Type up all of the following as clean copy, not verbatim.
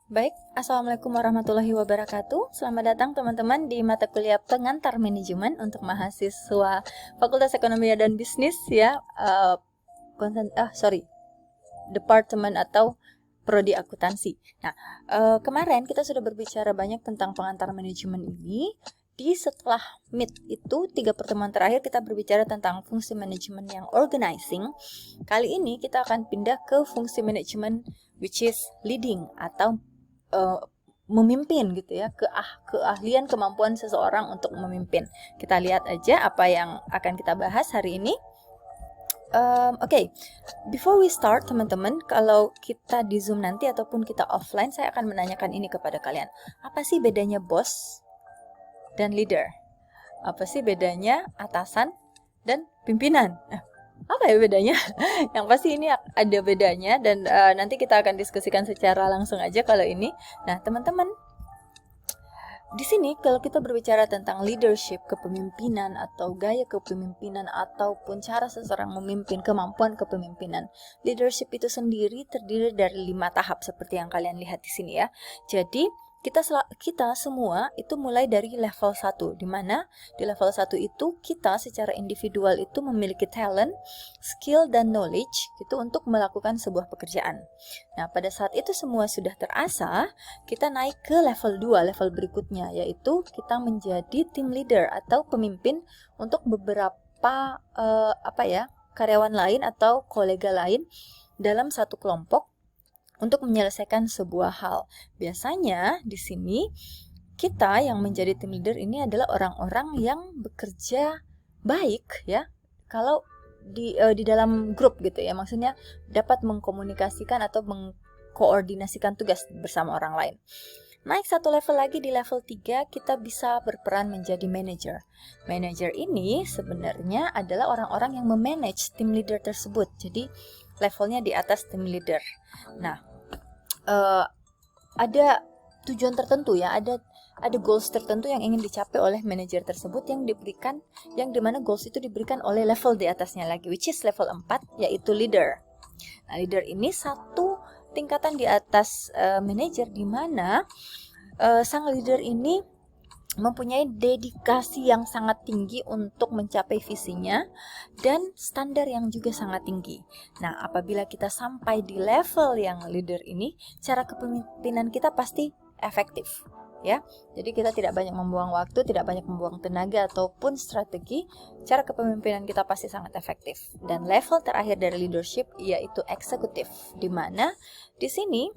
Baik, Assalamualaikum warahmatullahi wabarakatuh. Selamat datang teman-teman di mata kuliah pengantar manajemen untuk mahasiswa Fakultas Ekonomi dan Bisnis ya. Departemen atau prodi akuntansi. Nah, kemarin kita sudah berbicara banyak tentang pengantar manajemen ini. Di setelah Meet itu 3 pertemuan terakhir kita berbicara tentang fungsi manajemen yang organizing. Kali ini kita akan pindah ke fungsi manajemen which is leading atau memimpin gitu ya, keahlian kemampuan seseorang untuk memimpin. Kita lihat aja apa yang akan kita bahas hari ini. Oke, before we start teman-teman, kalau kita di Zoom nanti ataupun kita offline, saya akan menanyakan ini kepada kalian. Apa sih bedanya bos dan leader? Apa sih bedanya atasan dan pimpinan? Apa ya bedanya? Yang pasti ini ada bedanya dan nanti kita akan diskusikan secara langsung aja kalau ini. Nah, teman-teman, di sini kalau kita berbicara tentang leadership, kepemimpinan atau gaya kepemimpinan ataupun cara seseorang memimpin, kemampuan kepemimpinan, leadership itu sendiri terdiri dari 5 tahap seperti yang kalian lihat di sini ya. Jadi kita semua itu mulai dari level 1, di mana di level 1 itu kita secara individual itu memiliki talent, skill, dan knowledge gitu untuk melakukan sebuah pekerjaan. Nah, pada saat itu semua sudah terasa, kita naik ke level 2, level berikutnya, yaitu kita menjadi team leader atau pemimpin untuk beberapa karyawan lain atau kolega lain dalam satu kelompok untuk menyelesaikan sebuah hal. Biasanya di sini kita yang menjadi team leader ini adalah orang-orang yang bekerja baik ya. Kalau di dalam grup gitu ya, maksudnya dapat mengkomunikasikan atau mengkoordinasikan tugas bersama orang lain. Naik satu level lagi, di level 3 kita bisa berperan menjadi manager. Manager ini sebenarnya adalah orang-orang yang memanage team leader tersebut. Jadi levelnya di atas team leader. Nah, ada tujuan tertentu ya, ada goals tertentu yang ingin dicapai oleh manajer tersebut yang dimana goals itu diberikan oleh level di atasnya lagi, which is level 4, yaitu leader. Nah, leader ini satu tingkatan di atas manajer, di mana sang leader ini mempunyai dedikasi yang sangat tinggi untuk mencapai visinya dan standar yang juga sangat tinggi. Nah, apabila kita sampai di level yang leader ini, cara kepemimpinan kita pasti efektif, ya. Jadi kita tidak banyak membuang waktu, tidak banyak membuang tenaga ataupun strategi. Cara kepemimpinan kita pasti sangat efektif. Dan level terakhir dari leadership yaitu eksekutif, di mana di sini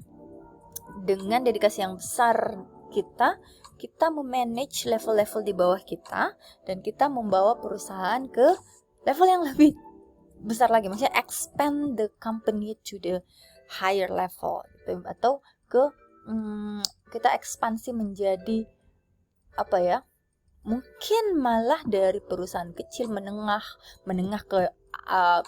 dengan dedikasi yang besar kita memanage level-level di bawah kita dan kita membawa perusahaan ke level yang lebih besar lagi, maksudnya expand the company to the higher level gitu. Atau kita ekspansi menjadi mungkin malah dari perusahaan kecil menengah ke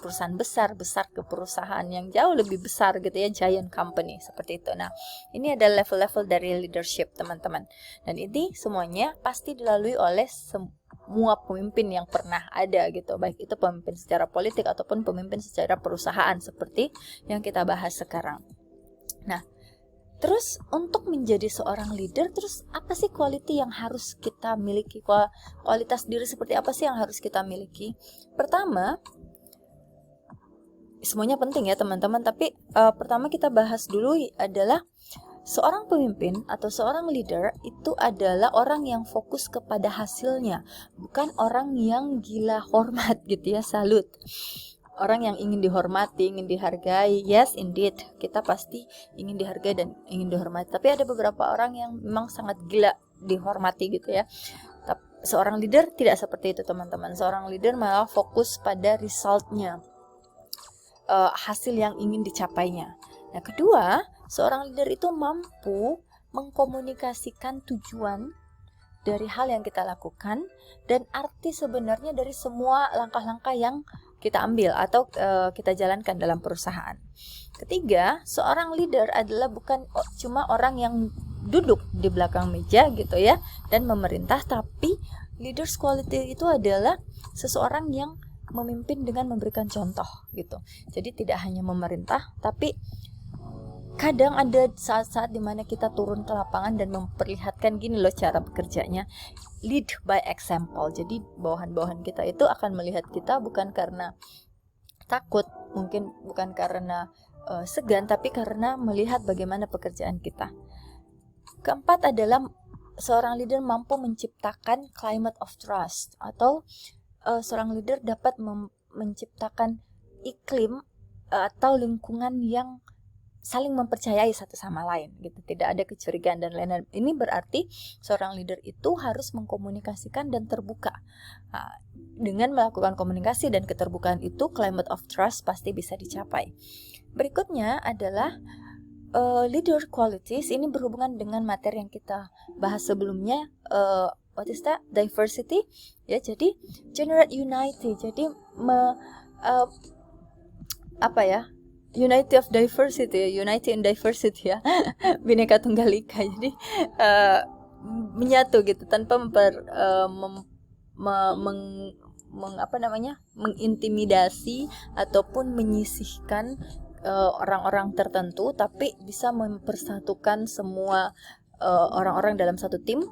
perusahaan besar ke perusahaan yang jauh lebih besar gitu ya, giant company seperti itu. Nah, ini adalah level-level dari leadership teman-teman, dan ini semuanya pasti dilalui oleh semua pemimpin yang pernah ada gitu, baik itu pemimpin secara politik ataupun pemimpin secara perusahaan seperti yang kita bahas sekarang. Nah, terus untuk menjadi seorang leader, terus apa sih quality yang harus kita miliki? Kualitas diri seperti apa sih yang harus kita miliki? Pertama, semuanya penting ya teman-teman, tapi pertama kita bahas dulu adalah seorang pemimpin atau seorang leader itu adalah orang yang fokus kepada hasilnya, bukan orang yang gila hormat gitu ya, salut. Orang yang ingin dihormati, ingin dihargai. Yes, indeed, kita pasti ingin dihargai dan ingin dihormati. Tapi ada beberapa orang yang memang sangat gila dihormati gitu ya. Seorang leader tidak seperti itu teman-teman. Seorang leader malah fokus pada resultnya, hasil yang ingin dicapainya. Nah, kedua, seorang leader itu mampu mengkomunikasikan tujuan dari hal yang kita lakukan dan arti sebenarnya dari semua langkah-langkah yang kita ambil atau kita jalankan dalam perusahaan. Ketiga, seorang leader adalah bukan cuma orang yang duduk di belakang meja gitu ya dan memerintah, tapi leaders quality itu adalah seseorang yang memimpin dengan memberikan contoh gitu. Jadi tidak hanya memerintah, tapi kadang ada saat-saat dimana kita turun ke lapangan dan memperlihatkan gini loh cara bekerjanya. Lead by example. Jadi bawahan-bawahan kita itu akan melihat kita bukan karena takut, mungkin bukan karena segan, tapi karena melihat bagaimana pekerjaan kita. Keempat adalah seorang leader mampu menciptakan climate of trust, atau seorang leader dapat menciptakan iklim atau lingkungan yang saling mempercayai satu sama lain gitu, tidak ada kecurigaan dan lain-lain. Ini berarti seorang leader itu harus mengkomunikasikan dan terbuka. Nah, dengan melakukan komunikasi dan keterbukaan itu, climate of trust pasti bisa dicapai. Berikutnya adalah leader qualities. Ini berhubungan dengan materi yang kita bahas sebelumnya. What is that? Diversity. Ya, jadi generate unity. Jadi unity of diversity, unity in diversity ya. Bineka Tunggal Ika. Jadi menyatu gitu tanpa mengintimidasi ataupun menyisihkan orang-orang tertentu, tapi bisa mempersatukan semua orang-orang dalam satu tim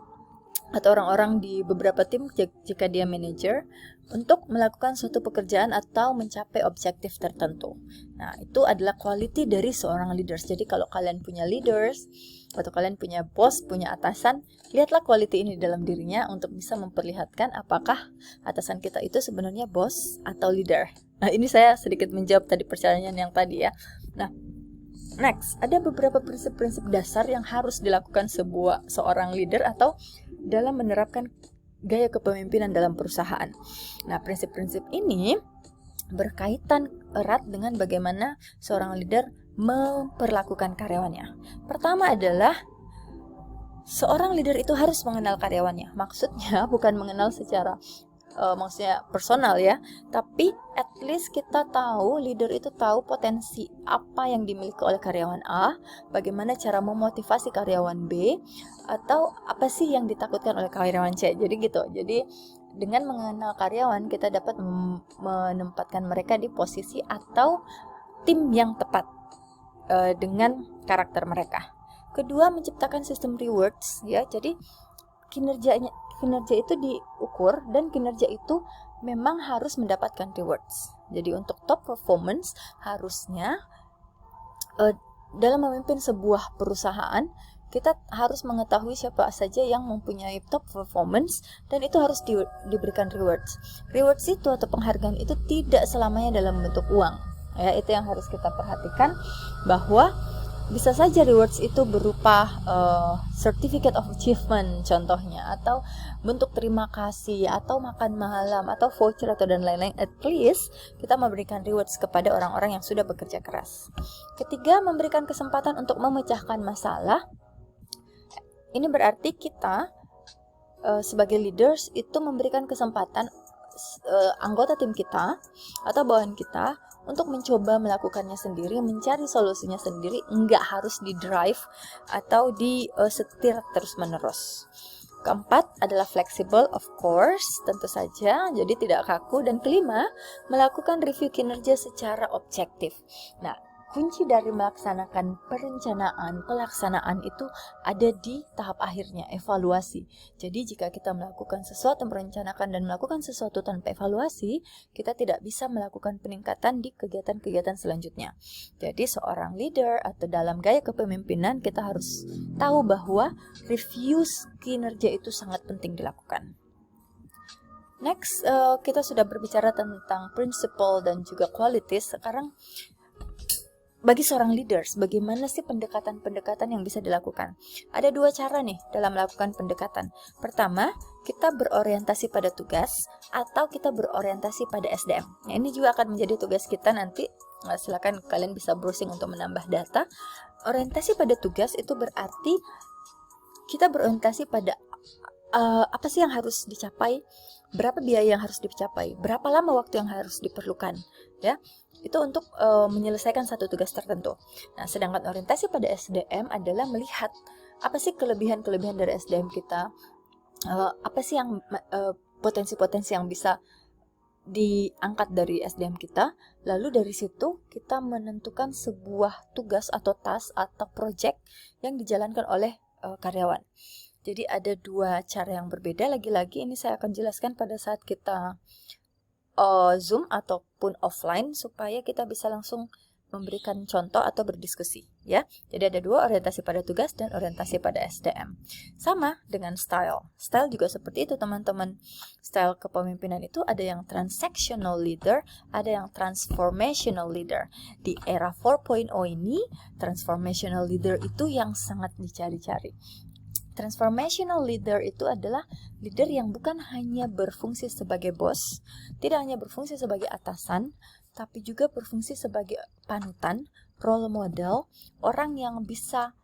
atau orang-orang di beberapa tim jika dia manajer untuk melakukan suatu pekerjaan atau mencapai objektif tertentu. Nah, itu adalah quality dari seorang leaders. Jadi kalau kalian punya leaders atau kalian punya bos, punya atasan, lihatlah quality ini dalam dirinya untuk bisa memperlihatkan apakah atasan kita itu sebenarnya bos atau leader. Nah, ini saya sedikit menjawab tadi pertanyaan yang tadi ya. Nah, next, ada beberapa prinsip-prinsip dasar yang harus dilakukan seorang leader atau dalam menerapkan gaya kepemimpinan dalam perusahaan. Nah, prinsip-prinsip ini berkaitan erat dengan bagaimana seorang leader memperlakukan karyawannya. Pertama adalah seorang leader itu harus mengenal karyawannya. Maksudnya bukan mengenal secara maksudnya personal ya, tapi at least kita tahu, leader itu tahu potensi apa yang dimiliki oleh karyawan A, bagaimana cara memotivasi karyawan B, atau apa sih yang ditakutkan oleh karyawan C. Jadi gitu. Jadi dengan mengenal karyawan kita dapat menempatkan mereka di posisi atau tim yang tepat dengan karakter mereka. Kedua, menciptakan sistem rewards ya. Jadi kinerja itu diukur dan kinerja itu memang harus mendapatkan rewards. Jadi untuk top performance harusnya dalam memimpin sebuah perusahaan kita harus mengetahui siapa saja yang mempunyai top performance dan itu harus diberikan rewards. Rewards itu atau penghargaan itu tidak selamanya dalam bentuk uang. Ya, itu yang harus kita perhatikan, bahwa bisa saja rewards itu berupa certificate of achievement contohnya, atau bentuk terima kasih, atau makan malam, atau voucher, atau dan lain-lain. At least kita memberikan rewards kepada orang-orang yang sudah bekerja keras. Ketiga, memberikan kesempatan untuk memecahkan masalah. Ini berarti kita sebagai leaders itu memberikan kesempatan anggota tim kita atau bawahan kita untuk mencoba melakukannya sendiri, mencari solusinya sendiri, enggak harus di-drive atau disetir terus-menerus. Keempat adalah flexible, of course, tentu saja, jadi tidak kaku. Dan kelima, melakukan review kinerja secara objektif. Nah, kunci dari melaksanakan perencanaan, pelaksanaan itu ada di tahap akhirnya, evaluasi. Jadi jika kita melakukan sesuatu, merencanakan dan melakukan sesuatu tanpa evaluasi, kita tidak bisa melakukan peningkatan di kegiatan-kegiatan selanjutnya. Jadi seorang leader atau dalam gaya kepemimpinan kita harus tahu bahwa review kinerja itu sangat penting dilakukan. Next, kita sudah berbicara tentang principle dan juga qualities. Sekarang bagi seorang leaders, bagaimana sih pendekatan-pendekatan yang bisa dilakukan? Ada dua cara nih dalam melakukan pendekatan. Pertama, kita berorientasi pada tugas atau kita berorientasi pada SDM. Nah, ini juga akan menjadi tugas kita nanti. Nah, silakan kalian bisa browsing untuk menambah data. Orientasi pada tugas itu berarti kita berorientasi pada apa sih yang harus dicapai, berapa biaya yang harus dicapai, berapa lama waktu yang harus diperlukan, ya. Itu untuk menyelesaikan satu tugas tertentu. Nah, sedangkan orientasi pada SDM adalah melihat apa sih kelebihan-kelebihan dari SDM kita, apa sih yang potensi-potensi yang bisa diangkat dari SDM kita, lalu dari situ kita menentukan sebuah tugas atau task atau project yang dijalankan oleh karyawan. Jadi ada dua cara yang berbeda, lagi-lagi ini saya akan jelaskan pada saat kita Zoom ataupun offline supaya kita bisa langsung memberikan contoh atau berdiskusi ya. Jadi ada dua, orientasi pada tugas dan orientasi pada SDM. Sama dengan style. Style juga seperti itu teman-teman. Style kepemimpinan itu ada yang transactional leader, ada yang transformational leader. Di era 4.0 ini, transformational leader itu yang sangat dicari-cari. Transformational leader itu adalah leader yang bukan hanya berfungsi sebagai bos, tidak hanya berfungsi sebagai atasan, tapi juga berfungsi sebagai panutan, role model, orang yang bisa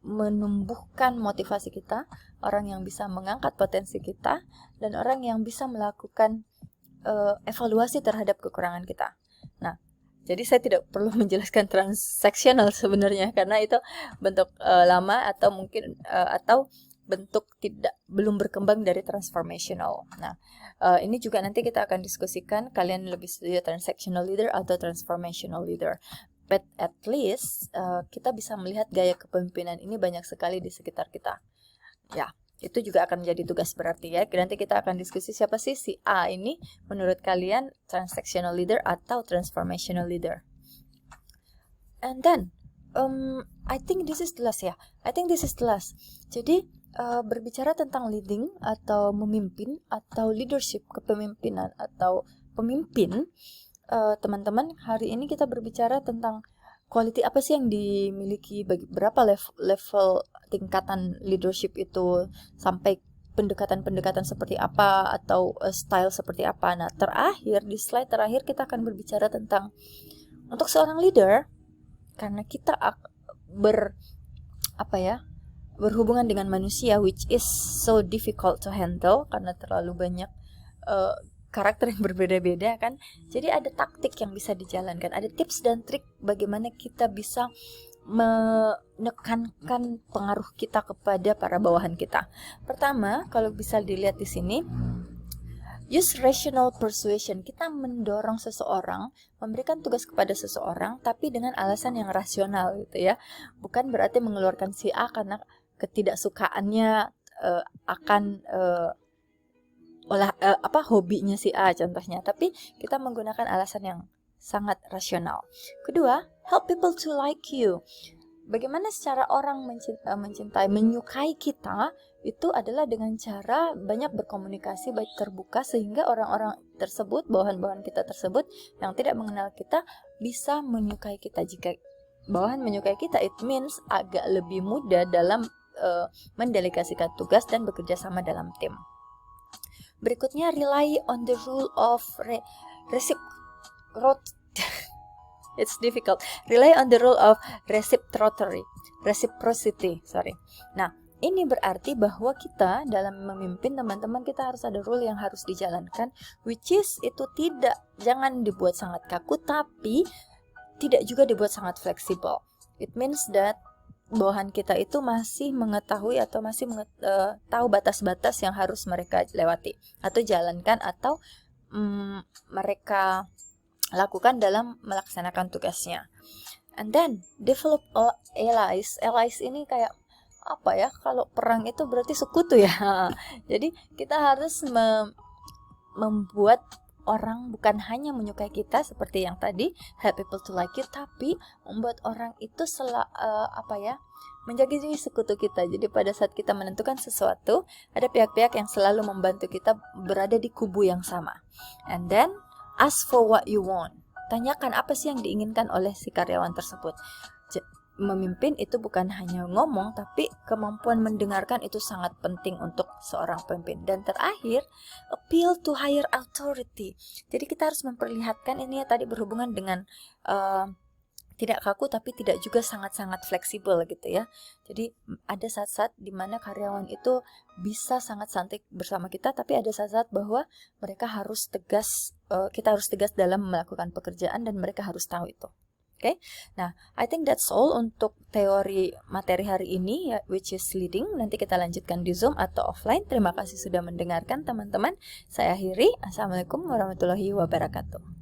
menumbuhkan motivasi kita, orang yang bisa mengangkat potensi kita, dan orang yang bisa melakukan evaluasi terhadap kekurangan kita. Nah, jadi saya tidak perlu menjelaskan transactional sebenarnya karena itu bentuk lama atau mungkin atau bentuk belum berkembang dari transformational. Nah, ini juga nanti kita akan diskusikan kalian lebih setuju transactional leader atau transformational leader. But at least kita bisa melihat gaya kepemimpinan ini banyak sekali di sekitar kita. Ya, itu juga akan menjadi tugas berarti ya. Nanti kita akan diskusi siapa sih si A ini menurut kalian transactional leader atau transformational leader. And then I think this is the last ya. I think this is the last. Jadi berbicara tentang leading atau memimpin atau leadership kepemimpinan atau pemimpin, teman-teman, hari ini kita berbicara tentang quality apa sih yang dimiliki, berapa level tingkatan leadership itu, sampai pendekatan-pendekatan seperti apa atau style seperti apa. Nah, di slide terakhir kita akan berbicara tentang untuk seorang leader, karena kita berhubungan dengan manusia, which is so difficult to handle karena terlalu banyak karakter yang berbeda-beda kan. Jadi ada taktik yang bisa dijalankan, ada tips dan trik bagaimana kita bisa menekankan pengaruh kita kepada para bawahan kita. Pertama, kalau bisa dilihat di sini, use rational persuasion. Kita mendorong seseorang, memberikan tugas kepada seseorang, tapi dengan alasan yang rasional gitu ya. Bukan berarti mengeluarkan si A karena ketidaksukaannya akan hobinya si A contohnya, tapi kita menggunakan alasan yang sangat rasional. Kedua, help people to like you. Bagaimana secara orang mencintai, menyukai kita itu adalah dengan cara banyak berkomunikasi, baik terbuka, sehingga orang-orang tersebut, bawahan-bawahan kita tersebut yang tidak mengenal kita bisa menyukai kita. Jika bawahan menyukai kita, it means agak lebih mudah dalam mendelegasikan tugas dan bekerja sama dalam tim. Berikutnya, rely on the rule of it's difficult. Rely on the rule of reciprocity. Nah, ini berarti bahwa kita dalam memimpin teman-teman, kita harus ada rule yang harus dijalankan, which is itu jangan dibuat sangat kaku, tapi tidak juga dibuat sangat fleksibel. It means that bawahan kita itu masih mengetahui atau masih tahu batas-batas yang harus mereka lewati atau jalankan atau mereka lakukan dalam melaksanakan tugasnya. And then develop allies. Allies ini kayak apa ya? Kalau perang itu berarti sekutu ya. Jadi kita harus membuat orang bukan hanya menyukai kita seperti yang tadi, help people to like you, tapi membuat orang itu menjadi sekutu kita. Jadi pada saat kita menentukan sesuatu, ada pihak-pihak yang selalu membantu kita berada di kubu yang sama. And then ask for what you want. Tanyakan apa sih yang diinginkan oleh si karyawan tersebut. Memimpin itu bukan hanya ngomong, tapi kemampuan mendengarkan itu sangat penting untuk seorang pemimpin. Dan terakhir, appeal to higher authority. Jadi kita harus memperlihatkan ini ya, tadi berhubungan dengan tidak kaku tapi tidak juga sangat-sangat fleksibel gitu ya. Jadi ada saat-saat di mana karyawan itu bisa sangat santai bersama kita, tapi ada saat-saat bahwa mereka harus tegas, kita harus tegas dalam melakukan pekerjaan dan mereka harus tahu itu. Oke, nah I think that's all untuk teori materi hari ini ya, which is leading. Nanti kita lanjutkan di Zoom atau offline. Terima kasih sudah mendengarkan teman-teman. Saya akhiri. Assalamualaikum warahmatullahi wabarakatuh.